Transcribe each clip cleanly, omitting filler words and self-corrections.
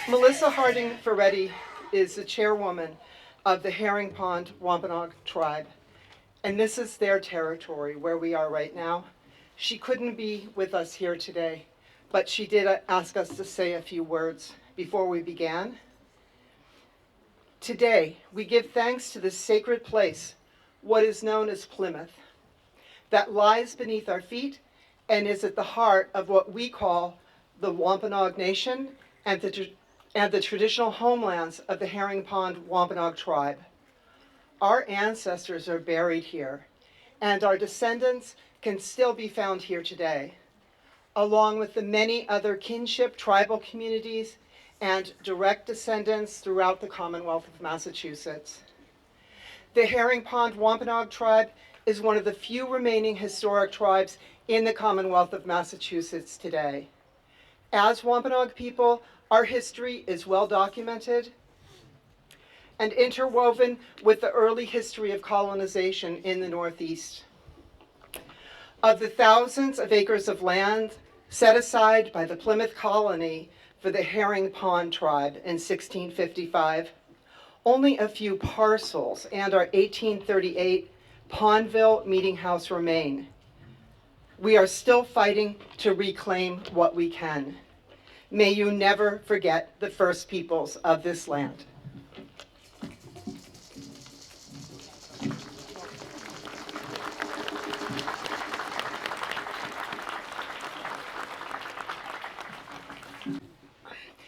Melissa Harding Ferretti is the chairwoman of the Herring Pond Wampanoag tribe, and this is their territory where we are right now. She couldn't be with us here today, but she did ask us to say a few words before we began. Today, we give thanks to this sacred place, what is known as Plymouth, that lies beneath our feet and is at the heart of what we call the Wampanoag Nation and the traditional homelands of the Herring Pond Wampanoag tribe. Our ancestors are buried here, and our descendants can still be found here today, along with the many other kinship tribal communities and direct descendants throughout the Commonwealth of Massachusetts. The Herring Pond Wampanoag tribe is one of the few remaining historic tribes in the Commonwealth of Massachusetts today. As Wampanoag people, our history is well documented and interwoven with the early history of colonization in the Northeast. Of the thousands of acres of land set aside by the Plymouth colony for the Herring Pond tribe in 1655, only a few parcels and our 1838 Pondville Meeting House remain. We are still fighting to reclaim what we can. May you never forget the first peoples of this land.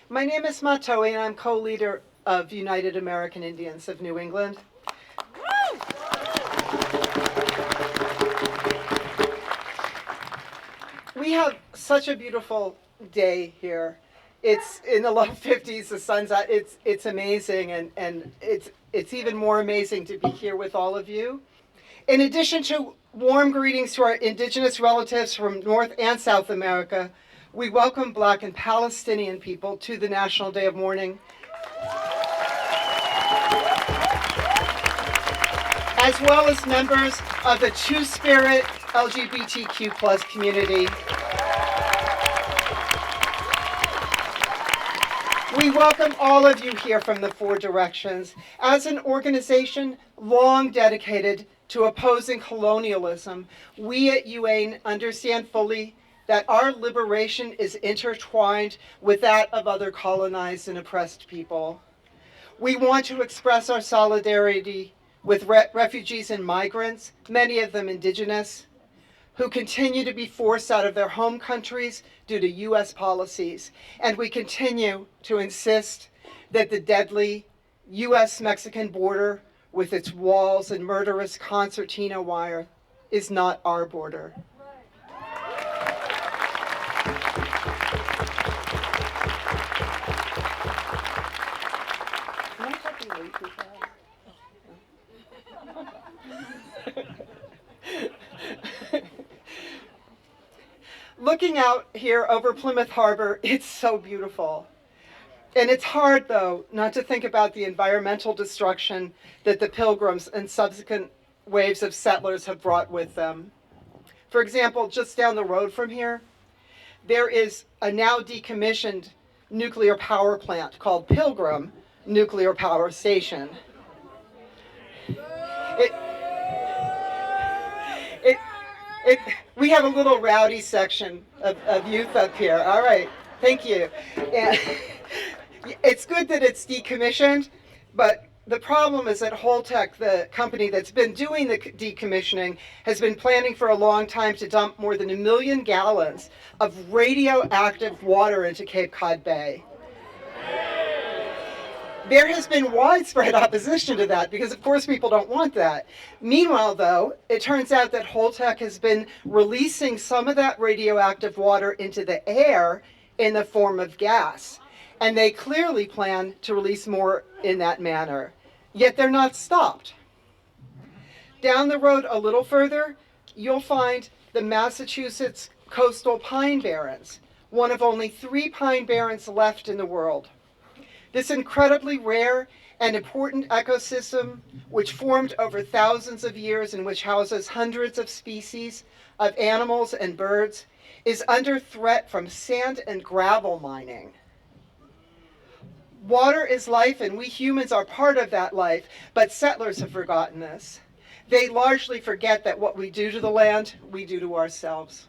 My name is Matoe, and I'm co-leader of United American Indians of New England. We have such a beautiful day here. It's in the low 50s, the sun's out, it's amazing, and it's even more amazing to be here with all of you. In addition to warm greetings to our indigenous relatives from North and South America, we welcome Black and Palestinian people to the National Day of Mourning, as well as members of the Two-Spirit LGBTQ+ community. We welcome all of you here from the Four Directions. As an organization long dedicated to opposing colonialism, we at UAIN understand fully that our liberation is intertwined with that of other colonized and oppressed people. We want to express our solidarity with refugees and migrants, many of them indigenous, who continue to be forced out of their home countries due to U.S. policies. And we continue to insist that the deadly U.S.-Mexican border with its walls and murderous concertina wire is not our border. Looking out here over Plymouth Harbor, it's so beautiful. And it's hard, though, not to think about the environmental destruction that the Pilgrims and subsequent waves of settlers have brought with them. For example, just down the road from here, there is a now decommissioned nuclear power plant called Pilgrim Nuclear Power Station. We have a little rowdy section of youth up here. All right, thank you. And it's good that it's decommissioned, but the problem is that Holtec, the company that's been doing the decommissioning, has been planning for a long time to dump more than 1 million gallons of radioactive water into Cape Cod Bay. There has been widespread opposition to that because, of course, people don't want that. Meanwhile, though, it turns out that Holtec has been releasing some of that radioactive water into the air in the form of gas. And they clearly plan to release more in that manner. Yet they're not stopped. Down the road a little further, you'll find the Massachusetts coastal pine barrens, one of only 3 pine barrens left in the world. This incredibly rare and important ecosystem, which formed over thousands of years and which houses hundreds of species of animals and birds, is under threat from sand and gravel mining. Water is life, and we humans are part of that life, but settlers have forgotten this. They largely forget that what we do to the land, we do to ourselves.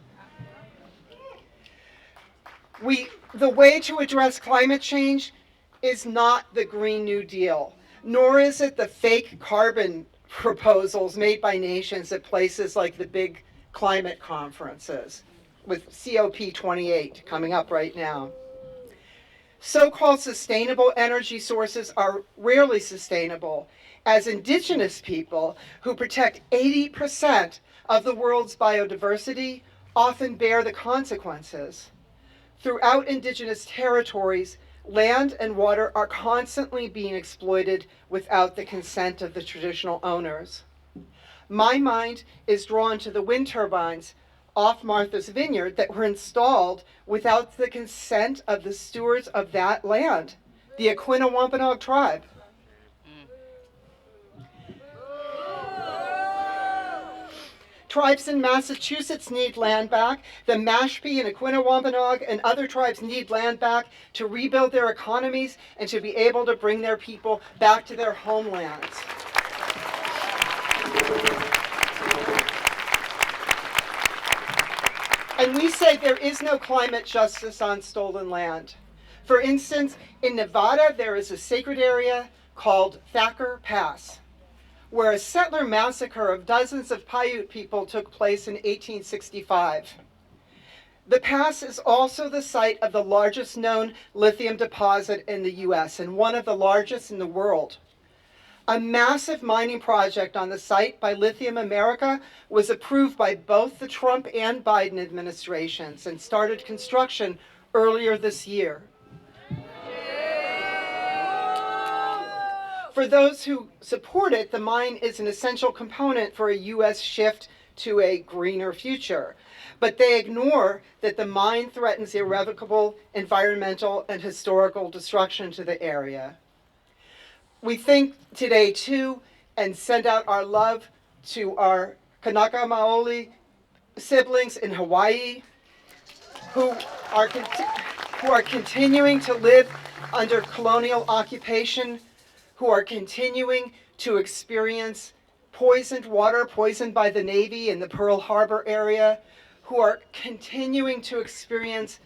The way to address climate change is not the Green New Deal, nor is it the fake carbon proposals made by nations at places like the big climate conferences, with COP28 coming up right now. So-called sustainable energy sources are rarely sustainable, as indigenous people who protect 80% of the world's biodiversity often bear the consequences. Throughout indigenous territories, land and water are constantly being exploited without the consent of the traditional owners. My mind is drawn to the wind turbines off Martha's Vineyard that were installed without the consent of the stewards of that land, the Aquinnah-Wampanoag tribe. Tribes in Massachusetts need land back. The Mashpee and Aquinnah-Wampanoag and other tribes need land back to rebuild their economies and to be able to bring their people back to their homelands. And we say there is no climate justice on stolen land. For instance, in Nevada, there is a sacred area called Thacker Pass, where a settler massacre of dozens of Paiute people took place in 1865. The pass is also the site of the largest known lithium deposit in the US and one of the largest in the world. A massive mining project on the site by Lithium America was approved by both the Trump and Biden administrations and started construction earlier this year. For those who support it, the mine is an essential component for a US shift to a greener future. But they ignore that the mine threatens irrevocable environmental and historical destruction to the area. We think today too, and send out our love to our Kanaka Maoli siblings in Hawaii who are continuing to live under colonial occupation, who are continuing to experience poisoned water, poisoned by the Navy in the Pearl Harbor area, who are continuing to experience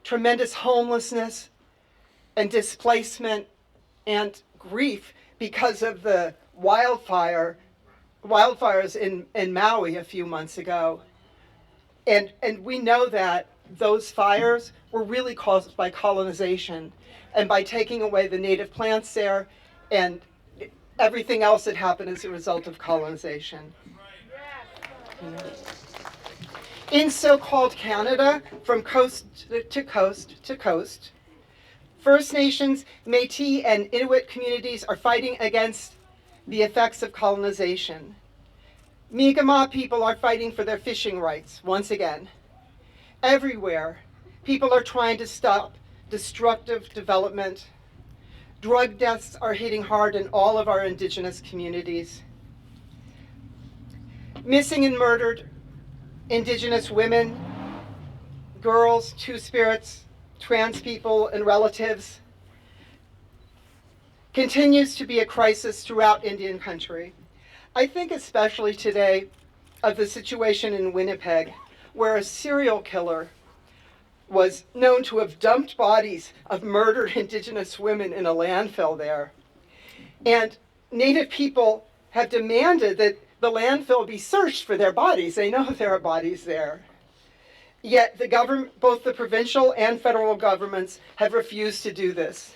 tremendous homelessness and displacement and grief because of the wildfires in Maui a few months ago. And we know that those fires were really caused by colonization and by taking away the native plants there and everything else that happened as a result of colonization. In so-called Canada, from coast to coast to coast, First Nations, Métis, and Inuit communities are fighting against the effects of colonization. Mi'kmaq people are fighting for their fishing rights, once again. Everywhere, people are trying to stop destructive development. Drug deaths are hitting hard in all of our indigenous communities. Missing and murdered indigenous women, girls, two-spirits, trans people, and relatives continues to be a crisis throughout Indian country. I think especially today of the situation in Winnipeg, where a serial killer was known to have dumped bodies of murdered indigenous women in a landfill there. And Native people have demanded that the landfill be searched for their bodies. They know there are bodies there. Yet the government, both the provincial and federal governments, have refused to do this.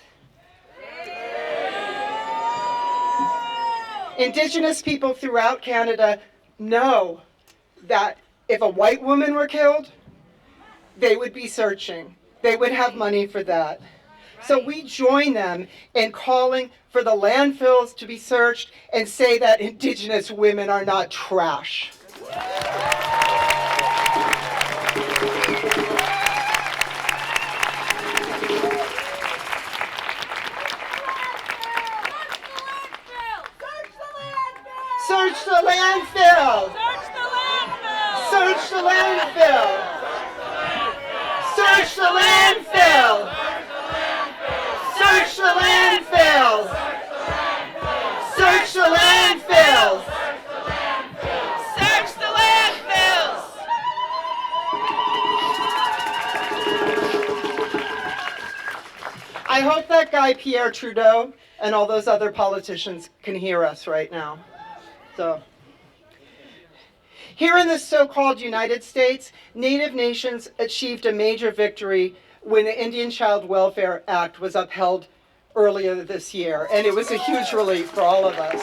Indigenous people throughout Canada know that if a white woman were killed, they would be searching. They would have money for that. So we join them in calling for the landfills to be searched and say that Indigenous women are not trash. Search the landfill! Search the landfill! Search the landfill! Search the landfill! Search the landfill! landfills! Search the landfills! Search the landfills! I hope that guy Pierre Trudeau and all those other politicians can hear us right now. So, here in the so-called United States, Native nations achieved a major victory when the Indian Child Welfare Act was upheld earlier this year, and it was a huge relief for all of us.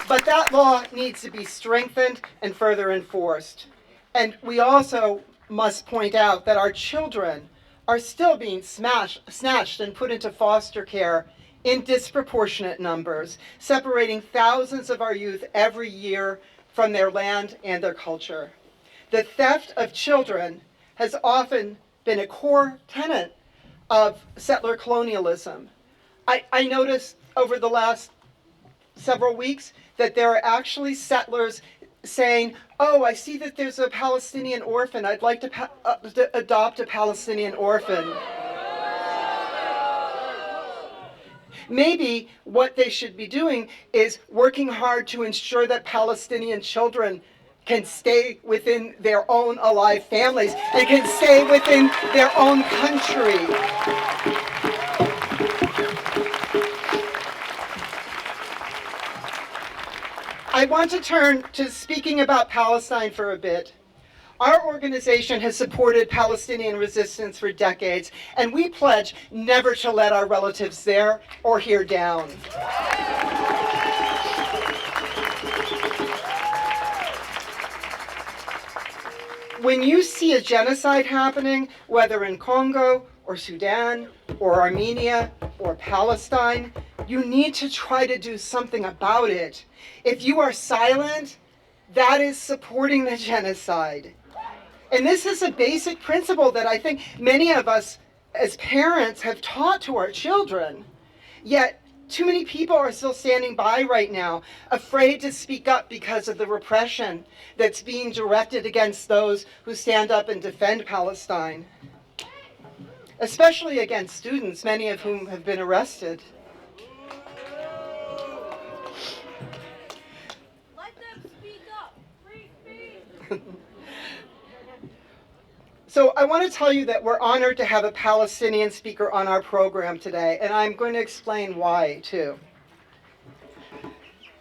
But that law needs to be strengthened and further enforced. And we also must point out that our children are still being snatched and put into foster care in disproportionate numbers, separating thousands of our youth every year from their land and their culture. The theft of children has often been a core tenet of settler colonialism. I noticed over the last several weeks that there are actually settlers saying, oh, I see that there's a Palestinian orphan. I'd like to adopt a Palestinian orphan. Maybe what they should be doing is working hard to ensure that Palestinian children can stay within their own alive families and can stay within their own country. I want to turn to speaking about Palestine for a bit. Our organization has supported Palestinian resistance for decades, and we pledge never to let our relatives there or here down. When you see a genocide happening, whether in Congo or Sudan or Armenia or Palestine, you need to try to do something about it. If you are silent, that is supporting the genocide. And this is a basic principle that I think many of us as parents have taught to our children. Yet, too many people are still standing by right now, afraid to speak up because of the repression that's being directed against those who stand up and defend Palestine, especially against students, many of whom have been arrested. Let them speak up. Free speech. So I want to tell you that we're honored to have a Palestinian speaker on our program today, and I'm going to explain why, too.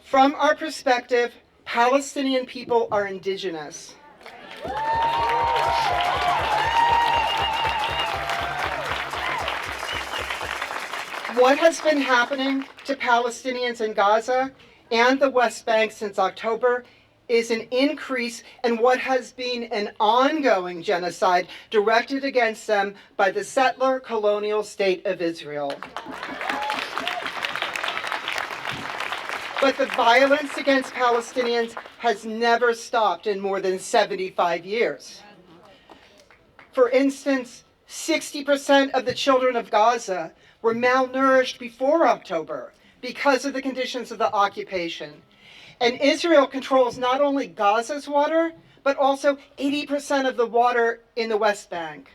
From our perspective, Palestinian people are indigenous. What has been happening to Palestinians in Gaza and the West Bank since October is an increase in what has been an ongoing genocide directed against them by the settler colonial state of Israel. But the violence against Palestinians has never stopped in more than 75 years. For instance, 60% of the children of Gaza were malnourished before October because of the conditions of the occupation. And Israel controls not only Gaza's water, but also 80% of the water in the West Bank.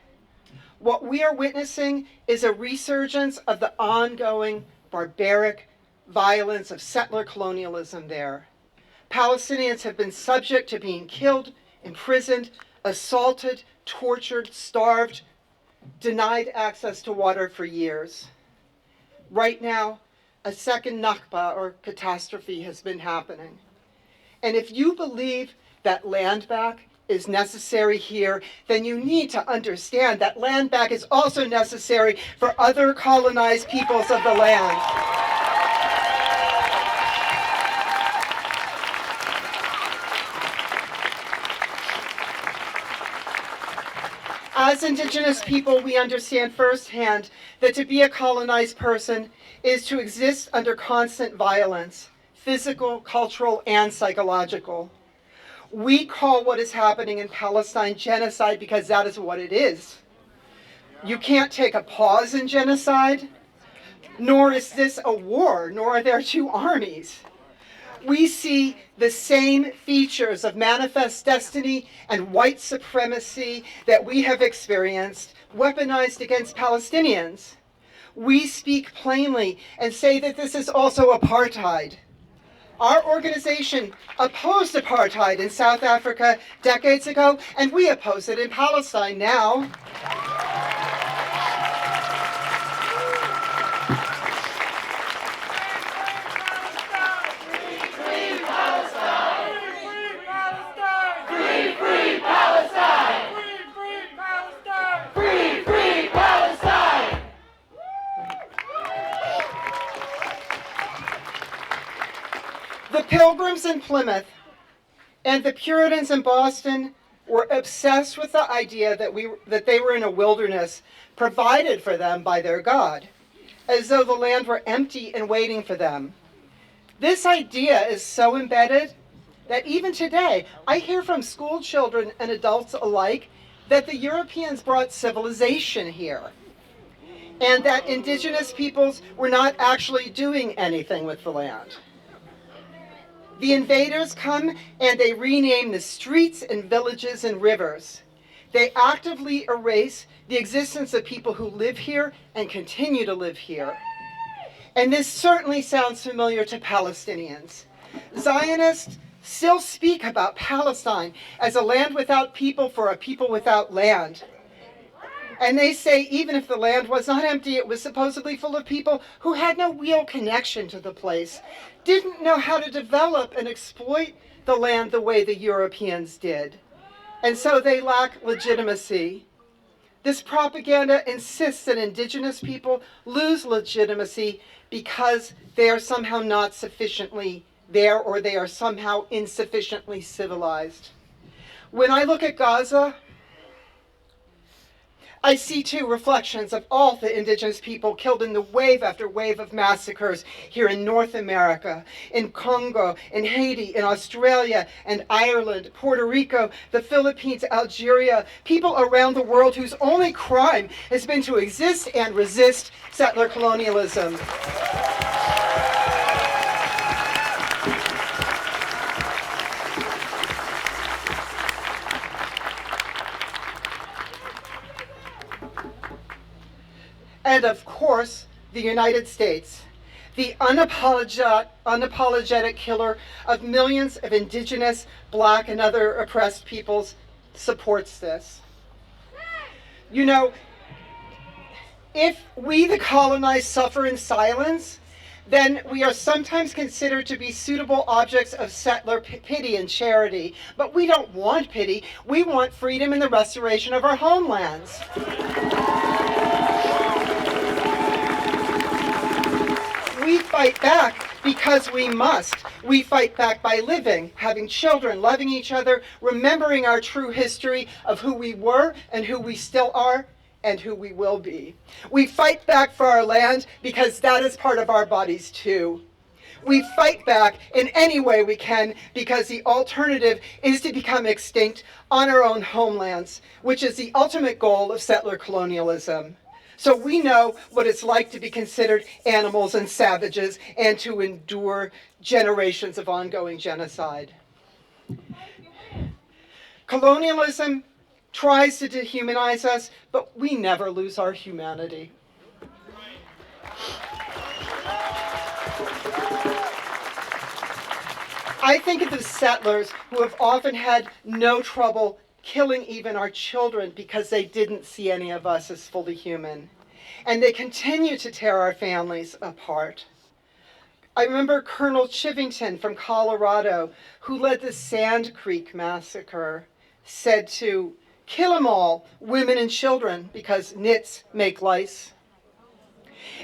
What we are witnessing is a resurgence of the ongoing barbaric violence of settler colonialism there. Palestinians have been subject to being killed, imprisoned, assaulted, tortured, starved, denied access to water for years. Right now, a second Nakba, or catastrophe, has been happening. And if you believe that land back is necessary here, then you need to understand that land back is also necessary for other colonized peoples of the land. As indigenous people, we understand firsthand that to be a colonized person is to exist under constant violence, physical, cultural, and psychological. We call what is happening in Palestine genocide because that is what it is. You can't take a pause in genocide, nor is this a war, nor are there two armies. We see the same features of manifest destiny and white supremacy that we have experienced, weaponized against Palestinians. We speak plainly and say that this is also apartheid. Our organization opposed apartheid in South Africa decades ago, and we oppose it in Palestine now. The Pilgrims in Plymouth and the Puritans in Boston were obsessed with the idea that they were in a wilderness provided for them by their God, as though the land were empty and waiting for them. This idea is so embedded that even today, I hear from school children and adults alike that the Europeans brought civilization here, and that indigenous peoples were not actually doing anything with the land. The invaders come and they rename the streets and villages and rivers. They actively erase the existence of people who live here and continue to live here. And this certainly sounds familiar to Palestinians. Zionists still speak about Palestine as a land without people for a people without land. And they say even if the land was not empty, it was supposedly full of people who had no real connection to the place, didn't know how to develop and exploit the land the way the Europeans did. And so they lack legitimacy. This propaganda insists that indigenous people lose legitimacy because they are somehow not sufficiently there or they are somehow insufficiently civilized. When I look at Gaza, I see too reflections of all the indigenous people killed in the wave after wave of massacres here in North America, in Congo, in Haiti, in Australia and Ireland, Puerto Rico, the Philippines, Algeria, people around the world whose only crime has been to exist and resist settler colonialism. And of course, the United States, the unapologetic killer of millions of indigenous, black, and other oppressed peoples, supports this. You know, if we, the colonized, suffer in silence, then we are sometimes considered to be suitable objects of settler pity and charity. But we don't want pity. We want freedom and the restoration of our homelands. We fight back because we must. We fight back by living, having children, loving each other, remembering our true history of who we were and who we still are and who we will be. We fight back for our land because that is part of our bodies too. We fight back in any way we can because the alternative is to become extinct on our own homelands, which is the ultimate goal of settler colonialism. So we know what it's like to be considered animals and savages and to endure generations of ongoing genocide. Colonialism tries to dehumanize us, but we never lose our humanity. I think of the settlers who have often had no trouble killing even our children because they didn't see any of us as fully human. And they continue to tear our families apart. I remember Colonel Chivington from Colorado, who led the Sand Creek Massacre, said to kill them all, women and children, because nits make lice.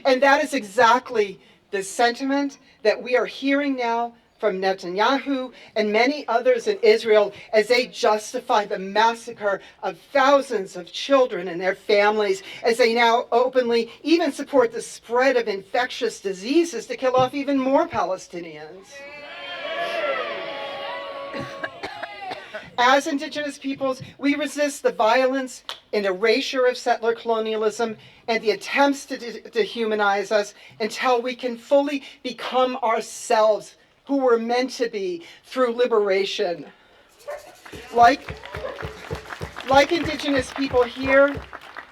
And that is exactly the sentiment that we are hearing now from Netanyahu and many others in Israel as they justify the massacre of thousands of children and their families, as they now openly even support the spread of infectious diseases to kill off even more Palestinians. As indigenous peoples, we resist the violence and erasure of settler colonialism and the attempts to dehumanize us until we can fully become ourselves who we're meant to be through liberation. Like indigenous people here,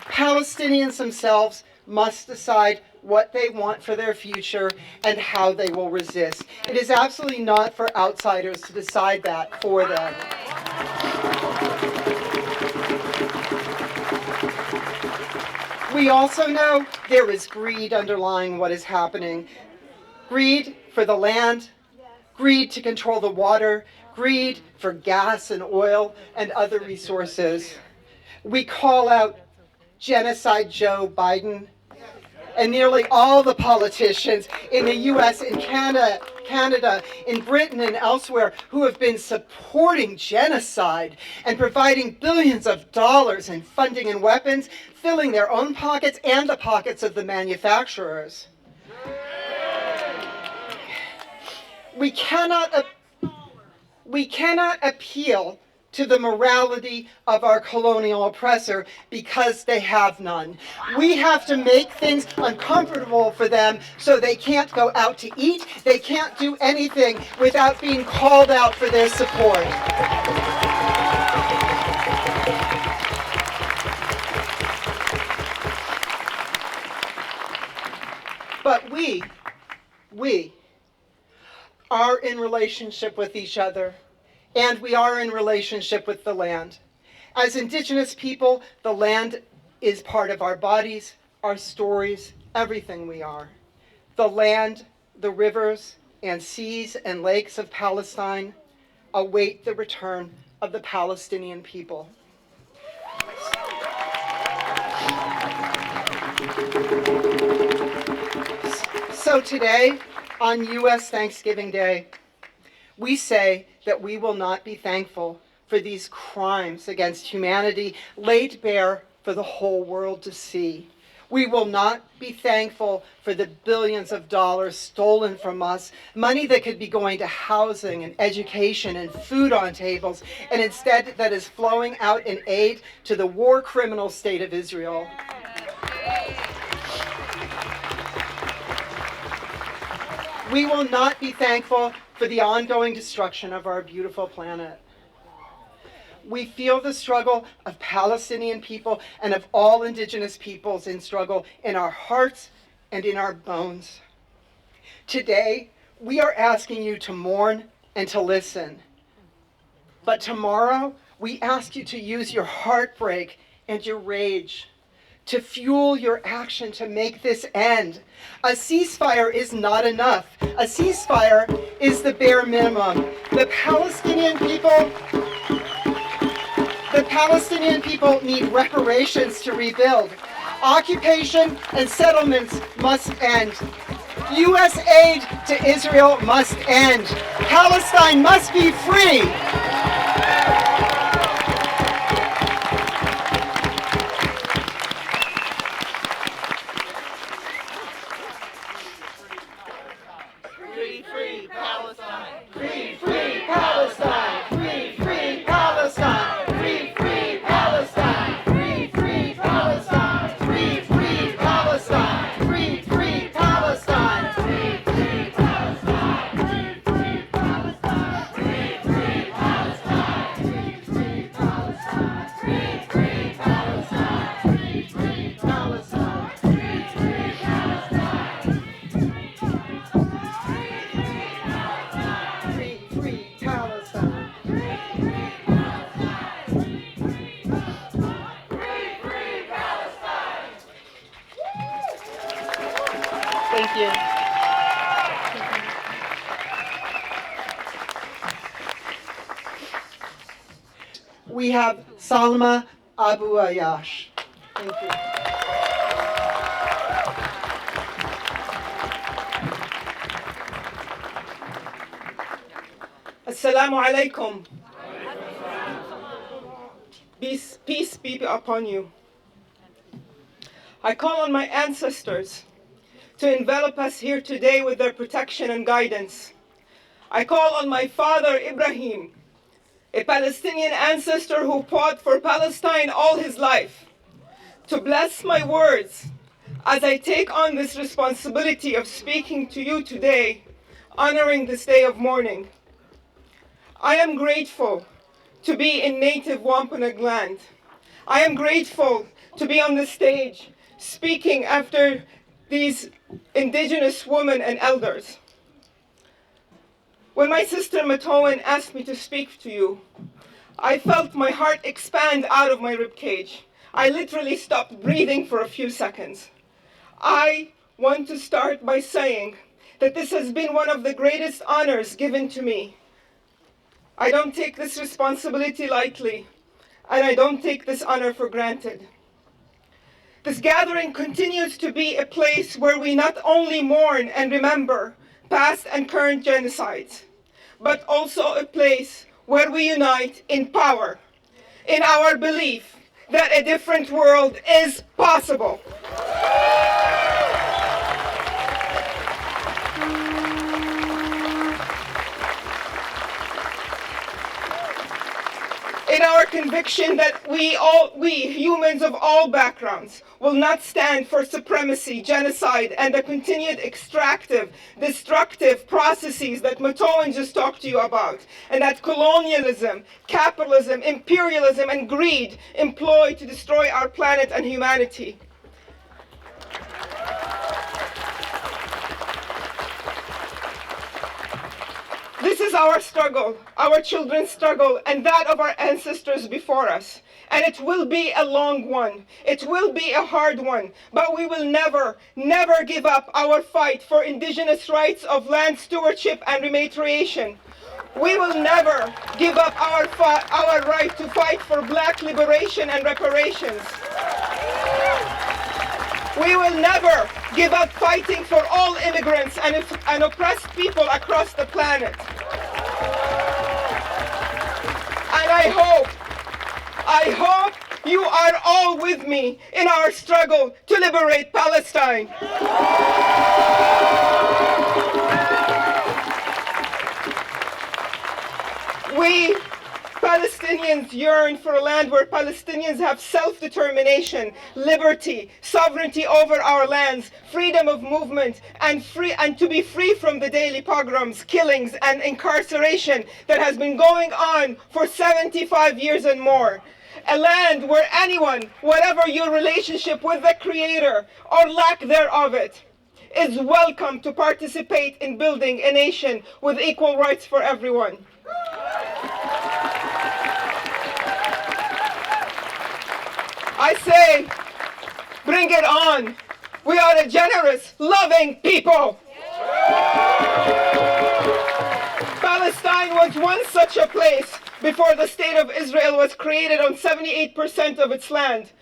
Palestinians themselves must decide what they want for their future and how they will resist. It is absolutely not for outsiders to decide that for them. We also know there is greed underlying what is happening. Greed for the land, greed to control the water, greed for gas and oil and other resources. We call out Genocide Joe Biden and nearly all the politicians in the US and Canada, in Britain and elsewhere who have been supporting genocide and providing billions of dollars in funding and weapons, filling their own pockets and the pockets of the manufacturers. We cannot appeal to the morality of our colonial oppressor because they have none. We have to make things uncomfortable for them so they can't go out to eat, they can't do anything without being called out for their support. But we are in relationship with each other, and we are in relationship with the land. As Indigenous people, the land is part of our bodies, our stories, everything we are. The land, the rivers, and seas and lakes of Palestine await the return of the Palestinian people. So today, on U.S. Thanksgiving Day, we say that we will not be thankful for these crimes against humanity laid bare for the whole world to see. We will not be thankful for the billions of dollars stolen from us, money that could be going to housing and education and food on tables, and instead that is flowing out in aid to the war criminal state of Israel. We will not be thankful for the ongoing destruction of our beautiful planet. We feel the struggle of Palestinian people and of all indigenous peoples in struggle in our hearts and in our bones. Today, we are asking you to mourn and to listen. But tomorrow, we ask you to use your heartbreak and your rage to fuel your action to make this end. A ceasefire is not enough. A ceasefire is the bare minimum. The Palestinian people need reparations to rebuild. Occupation and settlements must end. U.S. aid to Israel must end. Palestine must be free. Thank you. We have Salma Abu Ayash. Thank you. Assalamu alaikum. Peace be upon you. I call on my ancestors to envelop us here today with their protection and guidance. I call on my father Ibrahim, a Palestinian ancestor who fought for Palestine all his life, to bless my words as I take on this responsibility of speaking to you today, honoring this day of mourning. I am grateful to be in native Wampanoag land. I am grateful to be on the stage speaking after these indigenous women and elders. When my sister Matoan asked me to speak to you, I felt my heart expand out of my ribcage. I literally stopped breathing for a few seconds. I want to start by saying that this has been one of the greatest honors given to me. I don't take this responsibility lightly, and I don't take this honor for granted. This gathering continues to be a place where we not only mourn and remember past and current genocides, but also a place where we unite in power, in our belief that a different world is possible. In our conviction that we humans of all backgrounds, will not stand for supremacy, genocide, and the continued extractive, destructive processes that Matoan just talked to you about, and that colonialism, capitalism, imperialism, and greed employ to destroy our planet and humanity. This is our struggle, our children's struggle, and that of our ancestors before us. And it will be a long one. It will be a hard one. But we will never, never give up our fight for indigenous rights of land stewardship and rematriation. We will never give up our right to fight for Black liberation and reparations. We will never give up fighting for all immigrants and oppressed people across the planet. And I hope you are all with me in our struggle to liberate Palestine. We Palestinians yearn for a land where Palestinians have self-determination, liberty, sovereignty over our lands, freedom of movement, and to be free from the daily pogroms, killings, and incarceration that has been going on for 75 years and more. A land where anyone, whatever your relationship with the Creator or lack thereof it, is welcome to participate in building a nation with equal rights for everyone. I say, bring it on. We are a generous, loving people. Palestine was once such a place before the state of Israel was created on 78% of its land.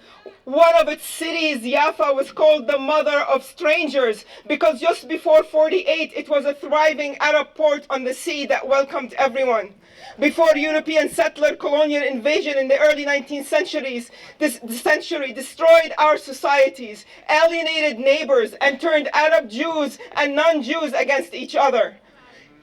One of its cities, Jaffa, was called the mother of strangers because just before 48, it was a thriving Arab port on the sea that welcomed everyone. Before European settler colonial invasion in the early 19th centuries, this century destroyed our societies, alienated neighbors, and turned Arab Jews and non-Jews against each other.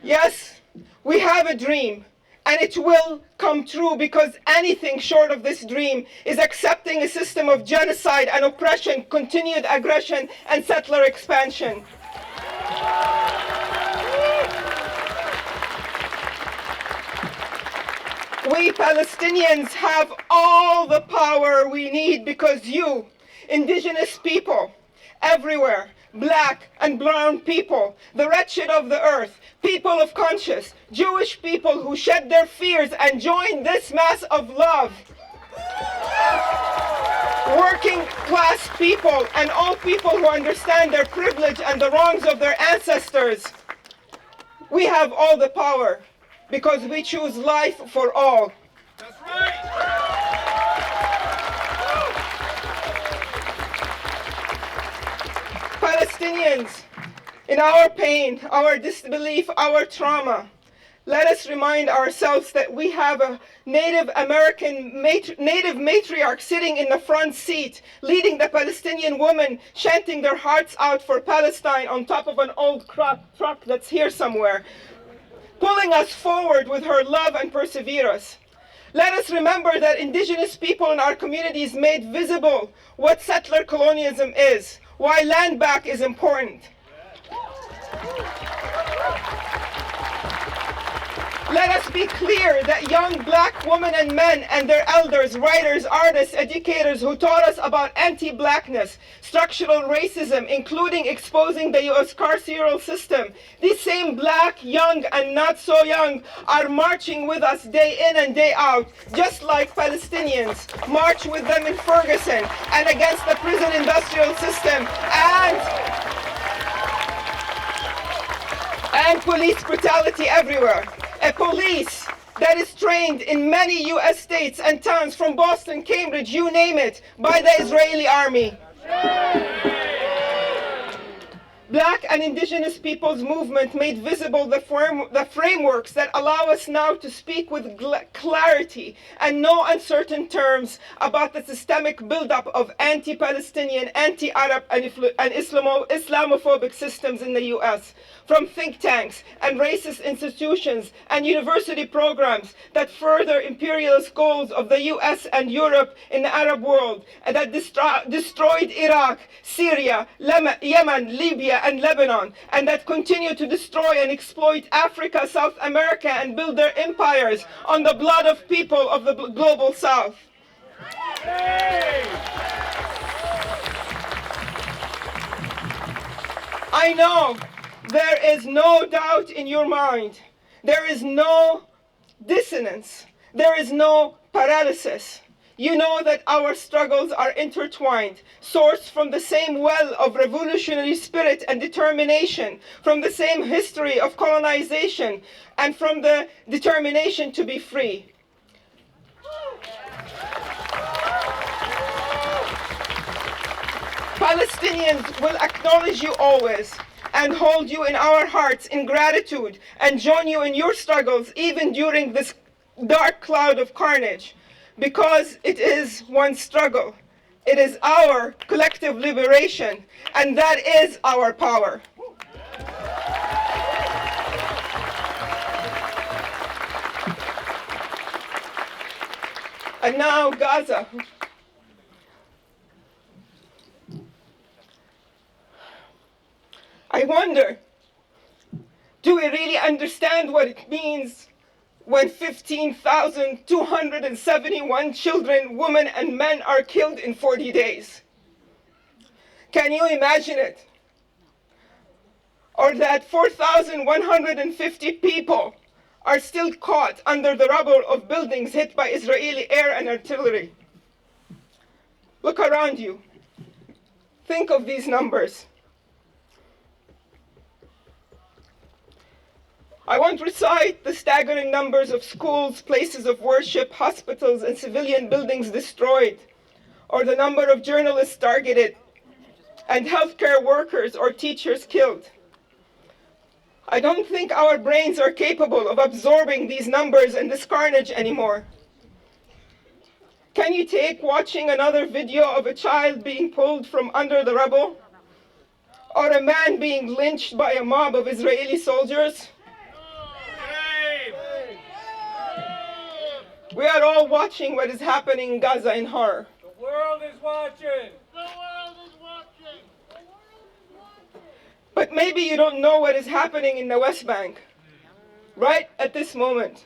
Yes, we have a dream, and it will come true because anything short of this dream is accepting a system of genocide and oppression, continued aggression, and settler expansion. We Palestinians have all the power we need because you, indigenous people, everywhere, Black and brown people, the wretched of the earth, people of conscience, Jewish people who shed their fears and joined this mass of love, working class people and all people who understand their privilege and the wrongs of their ancestors. We have all the power because we choose life for all. That's right. Palestinians, in our pain, our disbelief, our trauma, let us remind ourselves that we have a Native matriarch sitting in the front seat, leading the Palestinian women, chanting their hearts out for Palestine on top of an old truck that's here somewhere, pulling us forward with her love and perseverance. Let us remember that indigenous people in our communities made visible what settler colonialism is, why land back is important. Let us be clear that young black women and men and their elders, writers, artists, educators who taught us about anti-blackness, structural racism, including exposing the US carceral system, these same black, young, and not so young are marching with us day in and day out, just like Palestinians march with them in Ferguson and against the prison industrial system and police brutality everywhere. A police that is trained in many US states and towns, from Boston, Cambridge, you name it, by the Israeli army. Black and indigenous peoples movement made visible the frameworks that allow us now to speak with clarity and no uncertain terms about the systemic buildup of anti-Palestinian, anti-Arab, and Islamophobic systems in the US, from think tanks and racist institutions and university programs that further imperialist goals of the US and Europe in the Arab world, and that destroyed Iraq, Syria, Yemen, Libya, and Lebanon, and that continue to destroy and exploit Africa, South America, and build their empires on the blood of people of the global South. I know there is no doubt in your mind. There is no dissonance. There is no paralysis. You know that our struggles are intertwined, sourced from the same well of revolutionary spirit and determination, from the same history of colonization, and from the determination to be free. Palestinians will acknowledge you always and hold you in our hearts in gratitude and join you in your struggles even during this dark cloud of carnage, because it is one struggle. It is our collective liberation, and that is our power. And now Gaza. I wonder, do we really understand what it means when 15,271 children, women, and men are killed in 40 days? Can you imagine it? Or that 4,150 people are still caught under the rubble of buildings hit by Israeli air and artillery? Look around you. Think of these numbers. I won't recite the staggering numbers of schools, places of worship, hospitals, and civilian buildings destroyed, or the number of journalists targeted, and healthcare workers or teachers killed. I don't think our brains are capable of absorbing these numbers and this carnage anymore. Can you take watching another video of a child being pulled from under the rubble? Or a man being lynched by a mob of Israeli soldiers? We are all watching what is happening in Gaza in horror. The world is watching. The world is watching. The world is watching. But maybe you don't know what is happening in the West Bank, right at this moment.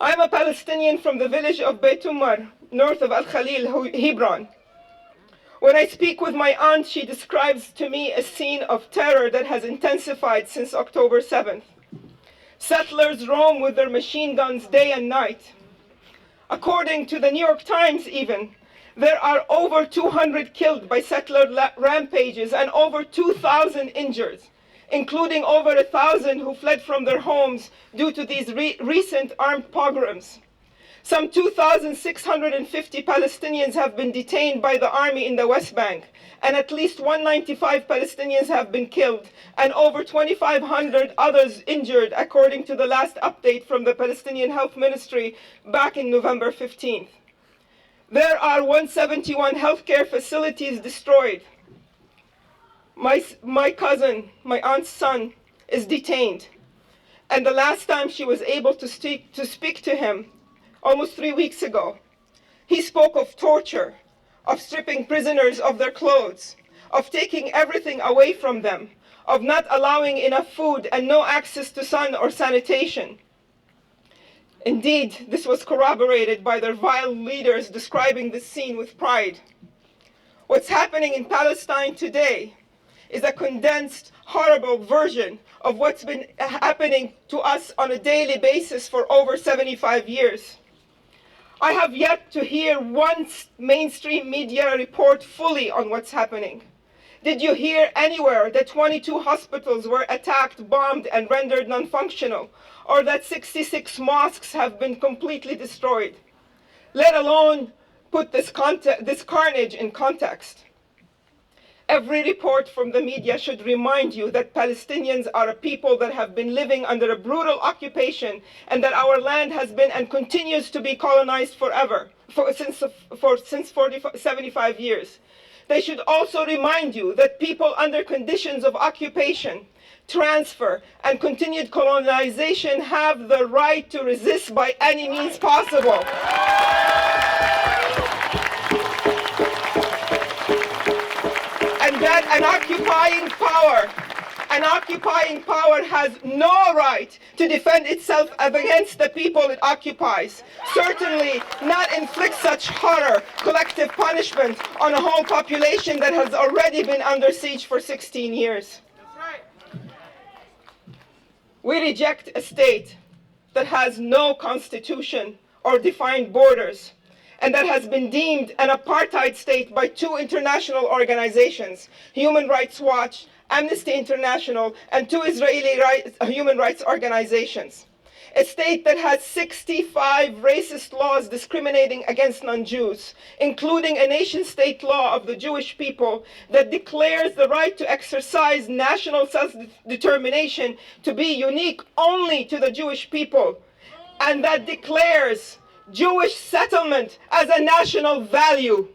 I'm a Palestinian from the village of Beit Umar, north of Al-Khalil, Hebron. When I speak with my aunt, she describes to me a scene of terror that has intensified since October 7th. Settlers roam with their machine guns day and night. According to the New York Times even, there are over 200 killed by settler rampages and over 2,000 injured, including over 1,000 who fled from their homes due to these recent armed pogroms. Some 2,650 Palestinians have been detained by the army in the West Bank, and at least 195 Palestinians have been killed, and over 2,500 others injured, according to the last update from the Palestinian Health Ministry back in November 15th. There are 171 healthcare facilities destroyed. My cousin, my aunt's son, is detained, and the last time she was able to speak to him, almost 3 weeks ago, he spoke of torture, of stripping prisoners of their clothes, of taking everything away from them, of not allowing enough food and no access to sun or sanitation. Indeed, this was corroborated by their vile leaders describing the scene with pride. What's happening in Palestine today is a condensed, horrible version of what's been happening to us on a daily basis for over 75 years. I have yet to hear one mainstream media report fully on what's happening. Did you hear anywhere that 22 hospitals were attacked, bombed, and rendered non-functional, or that 66 mosques have been completely destroyed? Let alone put this carnage in context. Every report from the media should remind you that Palestinians are a people that have been living under a brutal occupation, and that our land has been and continues to be colonized since 75 years. They should also remind you that people under conditions of occupation, transfer, and continued colonization have the right to resist by any means possible. And that an occupying power has no right to defend itself against the people it occupies. Certainly not inflict such horror, collective punishment on a whole population that has already been under siege for 16 years. That's right. We reject a state that has no constitution or defined borders, and that has been deemed an apartheid state by two international organizations, Human Rights Watch, Amnesty International, and two Israeli human rights organizations. A state that has 65 racist laws discriminating against non-Jews, including a nation-state law of the Jewish people that declares the right to exercise national self-determination to be unique only to the Jewish people, and that declares Jewish settlement as a national value.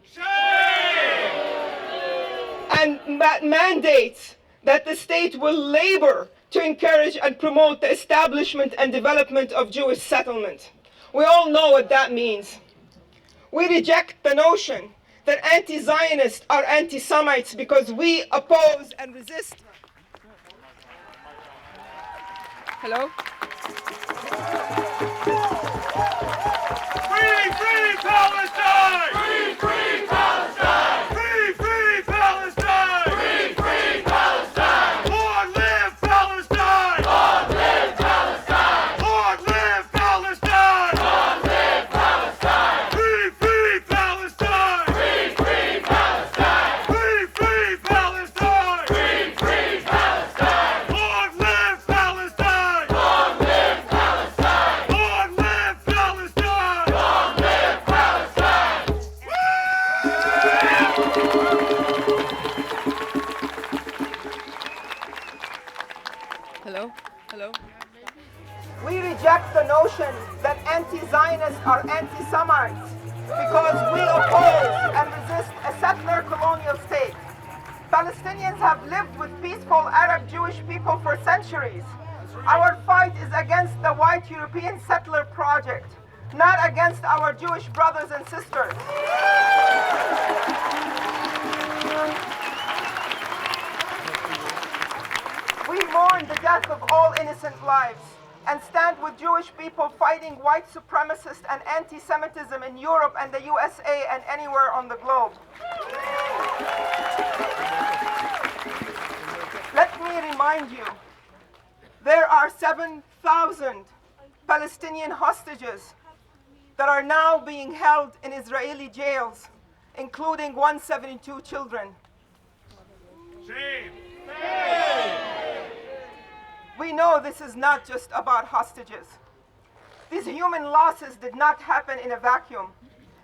And that mandates that the state will labor to encourage and promote the establishment and development of Jewish settlement. We all know what that means. We reject the notion that anti-Zionists are anti-Semites because we oppose and resist. Hello? Free, free Palestine! Free, free Palestine! Free, free Palestine! Free, free Palestine! Long live Palestine! Long live Palestine! Long live Palestine! Long live Palestine! Free, free Palestine! Free, free Palestine! Free, free Palestine! Free, free Palestine! Long live Palestine! Long live Palestine! Long live Palestine! Long live Palestine! Hello? Hello? We reject the notion that anti-Zionists are anti-Semites because we oppose and resist a settler colonial state. Palestinians have lived with peaceful Arab Jewish people for centuries. Our fight is against the white European settler project, not against our Jewish brothers and sisters. We mourn the death of all innocent lives and stand with Jewish people fighting white supremacist and anti-Semitism in Europe and the USA and anywhere on the globe. Let me remind you, there are 7,000 Palestinian hostages that are now being held in Israeli jails, including 172 children. Shame! We know this is not just about hostages. These human losses did not happen in a vacuum.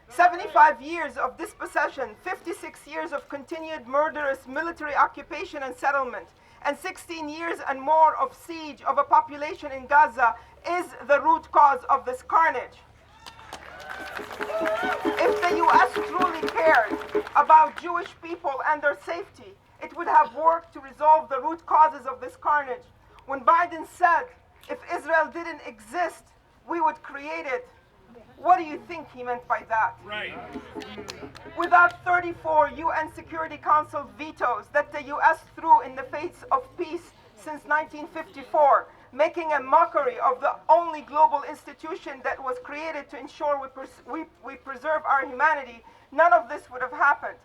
75 years of dispossession, 56 years of continued murderous military occupation and settlement, and 16 years and more of siege of a population in Gaza is the root cause of this carnage. If the US truly cared about Jewish people and their safety, it would have worked to resolve the root causes of this carnage. When Biden said, if Israel didn't exist, we would create it, what do you think he meant by that? Right. Without 34 UN Security Council vetoes that the US threw in the face of peace since 1954, making a mockery of the only global institution that was created to ensure we preserve our humanity, none of this would have happened.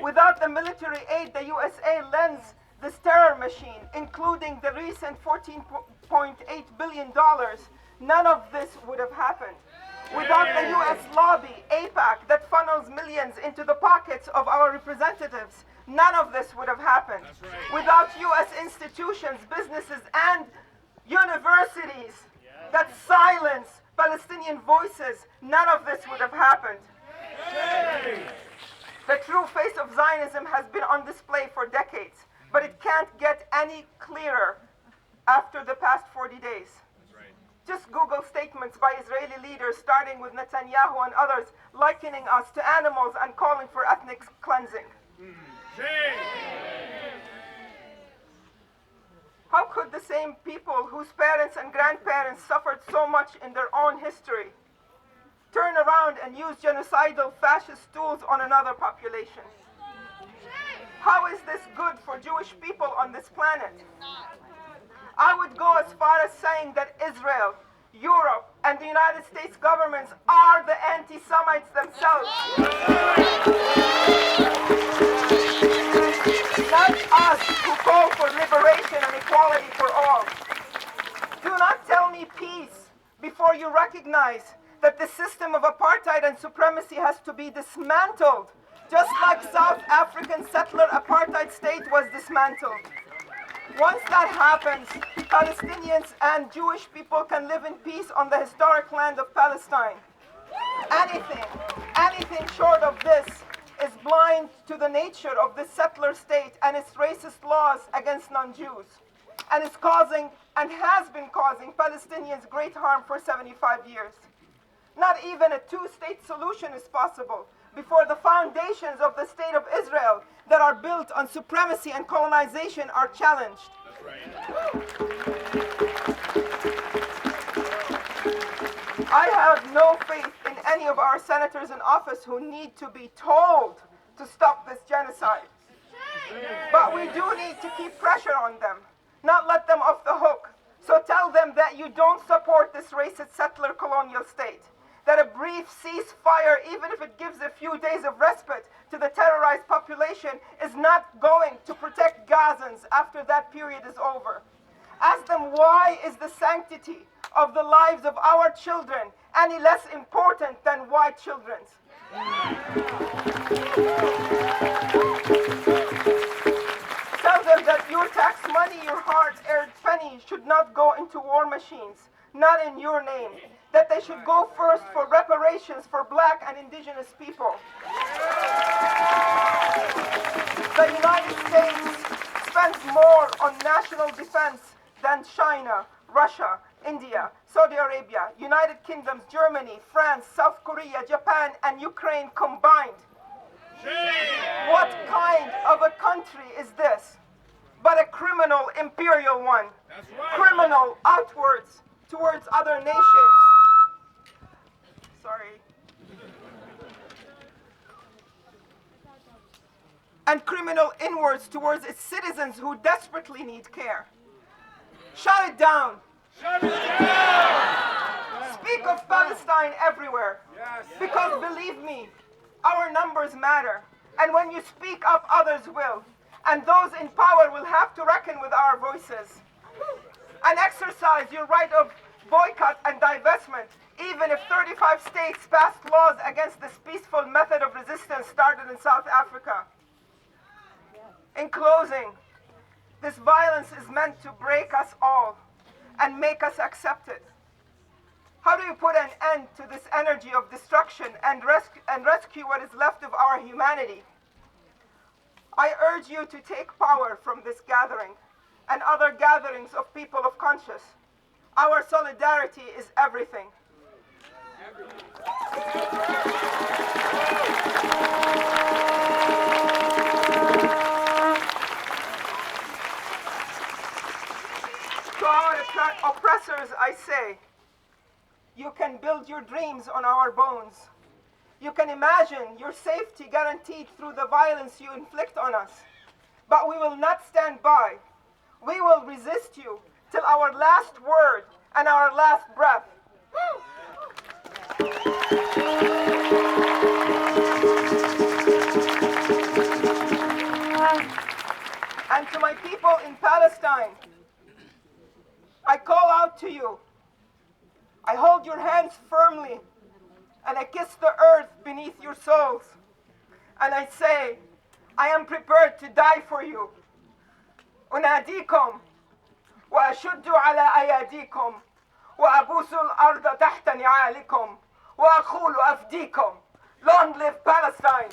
Without the military aid the USA lends this terror machine, including the recent $14.8 billion, none of this would have happened. Without the US lobby, AIPAC, that funnels millions into the pockets of our representatives, none of this would have happened. Without US institutions, businesses, and universities that silence Palestinian voices, none of this would have happened. The true face of Zionism has been on display for decades, but it can't get any clearer after the past 40 days. Just Google statements by Israeli leaders, starting with Netanyahu and others, likening us to animals and calling for ethnic cleansing. How could the same people whose parents and grandparents suffered so much in their own history turn around and use genocidal fascist tools on another population? How is this good for Jewish people on this planet? I would go as far as saying that Israel, Europe, and the United States governments are the anti-Semites themselves. Not us who call for liberation and equality for all. Do not tell me peace before you recognize that the system of apartheid and supremacy has to be dismantled, just like South African settler apartheid state was dismantled. Once that happens, Palestinians and Jewish people can live in peace on the historic land of Palestine. Anything short of this is blind to the nature of the settler state and its racist laws against non-Jews, and is causing and has been causing Palestinians great harm for 75 years. Not even a two-state solution is possible before the foundations of the state of Israel that are built on supremacy and colonization are challenged. I have no faith in any of our senators in office who need to be told to stop this genocide. But we do need to keep pressure on them, not let them off the hook. So tell them that you don't support this racist settler colonial state, that a brief ceasefire, even if it gives a few days of respite to the terrorized population, is not going to protect Gazans after that period is over. Ask them, why is the sanctity of the lives of our children any less important than white children's? Tell them that your tax money, your hard-earned penny, should not go into war machines, not in your name. That they should go first for reparations for Black and indigenous people. The United States spends more on national defense than China, Russia, India, Saudi Arabia, United Kingdom, Germany, France, South Korea, Japan, and Ukraine combined. What kind of a country is this? But a criminal imperial one. Criminal outwards towards other nations. Sorry. And criminal inwards towards its citizens who desperately need care. Shut it down. Shut it down! Speak of Palestine everywhere. Yes. Because believe me, our numbers matter. And when you speak up, others will. And those in power will have to reckon with our voices. And exercise your right of boycott and divestment, even if 35 states passed laws against this peaceful method of resistance started in South Africa. In closing, this violence is meant to break us all and make us accept it. How do you put an end to this energy of destruction and rescue what is left of our humanity? I urge you to take power from this gathering and other gatherings of people of conscience. Our solidarity is everything. To our oppressors, I say, you can build your dreams on our bones. You can imagine your safety guaranteed through the violence you inflict on us. But we will not stand by. We will resist you till our last word and our last breath. And to my people in Palestine, I call out to you. I hold your hands firmly, and I kiss the earth beneath your soles. And I say, I am prepared to die for you. أناديكم وأشد على أياديكم وأبوس الأرض تحت نعالكم وأقول أفديكم. Long live Palestine!